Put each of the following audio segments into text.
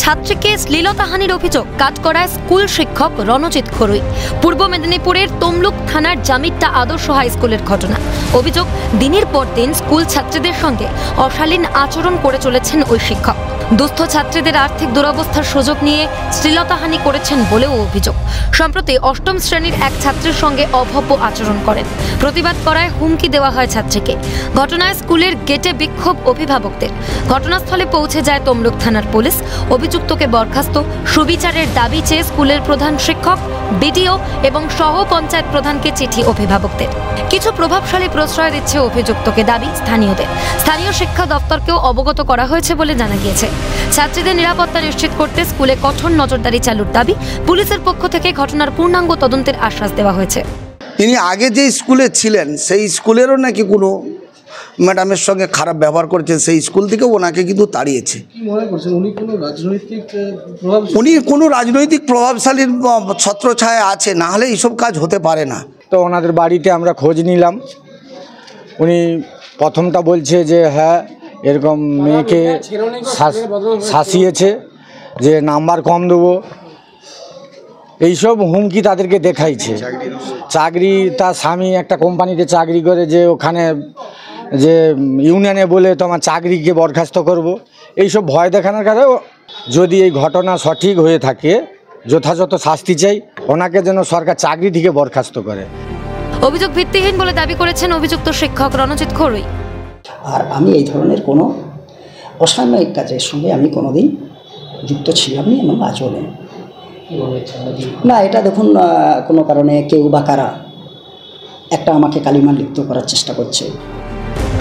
ছাত্রীকে শ্লীলতাহানির অভিযোগ কাঠগড়ায় স্কুল শিক্ষক রণজিৎ খরুই। পূর্ব মেদিনীপুরের তমলুক থানার জামিট্টা আদর্শ হাই স্কুলের ঘটনা। অভিযোগ, দিনের পর দিন স্কুল ছাত্রীদের সঙ্গে অশালীন আচরণ করে চলেছেন ওই শিক্ষক। দুস্থ ছাত্রীদের আর্থিক দুরবস্থার সুযোগ নিয়ে শ্লীলতাহানি করেছেন বলেও অভিযোগ। সম্প্রতি অষ্টম শ্রেণীর এক ছাত্রীর সঙ্গে অভব্য আচরণ করেন। প্রতিবাদ করায় হুমকি দেওয়া হয় ছাত্রীকে। ঘটনায় স্কুলের গেটে বিক্ষোভ অভিভাবকদের। ঘটনাস্থলে পৌঁছে যায় তমলুক থানার পুলিশ। অভিযুক্তকে বরখাস্ত, সুবিচারের দাবি চেয়ে স্কুলের প্রধান শিক্ষক, বিডিও এবং সহ পঞ্চায়েত প্রধানকে চিঠি অভিভাবকদের। কিছু প্রভাবশালী প্রশ্রয় দিচ্ছে অভিযুক্তকে, দাবি স্থানীয়দের। স্থানীয় শিক্ষা দপ্তরকেও অবগত করা হয়েছে বলে জানা গিয়েছে। ছাত্রীদের নিরাপত্তা নিশ্চিত করতে স্কুলে কঠোর নজরদারি চালুর দাবি। পুলিশের পক্ষ থেকে ঘটনার পূর্ণাঙ্গ তদন্তের আশ্বাস দেওয়া হয়েছে। তিনি আগে যে স্কুলে ছিলেন সেই স্কুলেরও নাকি কোনো ম্যাডামের সঙ্গে খারাপ ব্যবহার করেছেন, সেই স্কুল থেকে ওনাকে কিন্তু তাড়িয়েছে। উনি কোনো রাজনৈতিক প্রভাবশালীর ছত্রছায়া আছে, না হলে এইসব কাজ হতে পারে না। তো ওনাদের বাড়িতে আমরা খোঁজ নিলাম। উনি প্রথমটা বলছে যে হ্যাঁ এরকম মেয়েকে শাসিয়েছে, যে নাম্বার কম দেবো, এইসব হুমকি তাদেরকে দেখাইছে। চাকরি, তার স্বামী একটা কোম্পানিতে চাকরি করে, যে ওখানে যে ইউনিয়নে বলে তোমার চাকরিকে বরখাস্ত করব, এইসব ভয় দেখানোর কারণে যদি এই ঘটনা সঠিক হয়ে থাকে যথাযথ শাস্তি চাই, ওনাকে যেন সরকার চাকরি থেকে বরখাস্ত করে। অভিযোগ ভিত্তিহীন বলে দাবি করেছেন অভিযুক্ত শিক্ষক রণজিৎ খরুই। আর আমি এই ধরনের কোনো অসাময়িক কাজের সঙ্গে আমি কোনোদিন যুক্ত ছিলাম না এবং আজও নেই। না, এটা দেখুন, কোনো কারণে কেউ বা কারা একটা আমাকে কালিমা লিপ্ত করার চেষ্টা করছে।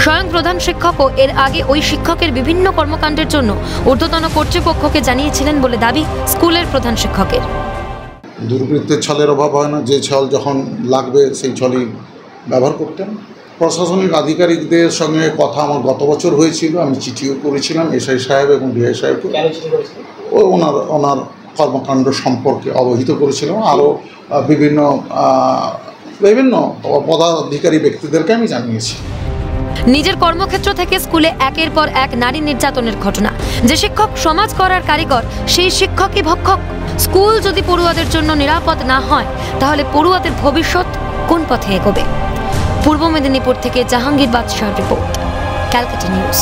স্বয়ং প্রধান শিক্ষকও এর আগে ওই শিক্ষকের বিভিন্ন কর্মকাণ্ডের জন্য ঊর্ধ্বতন কর্তৃপক্ষকে জানিয়েছিলেন বলে দাবি স্কুলের প্রধান শিক্ষকের। দুর্বৃত্তের ছলের অভাব হয় না, যে ছল যখন লাগবে সেই ছলই ব্যবহার করতেন। প্রশাসনিক আধিকারিকদের সঙ্গে কথা আমার গত বছর হয়েছিল, আমি চিঠিও করেছিলাম এসআই সাহেব এবং ডিআই সাহেবকে। ওনার কর্মকাণ্ড সম্পর্কে অবহিত করেছিলাম। আরও বিভিন্ন পদাধিকারী ব্যক্তিদেরকে আমি জানিয়েছি। নিজের কর্মক্ষেত্র থেকে স্কুলে একের পর এক নারী নির্যাতনের ঘটনা। যে শিক্ষক সমাজ করার কারিগর, সেই শিক্ষকই ভক্ষক। স্কুল যদি পড়ুয়াদের জন্য নিরাপদ না হয়, তাহলে পড়ুয়াদের ভবিষ্যৎ কোন পথে এগোবে? পূর্ব মেদিনীপুর থেকে জাহাঙ্গীর বাদশাহর রিপোর্ট, ক্যালকাটা নিউজ।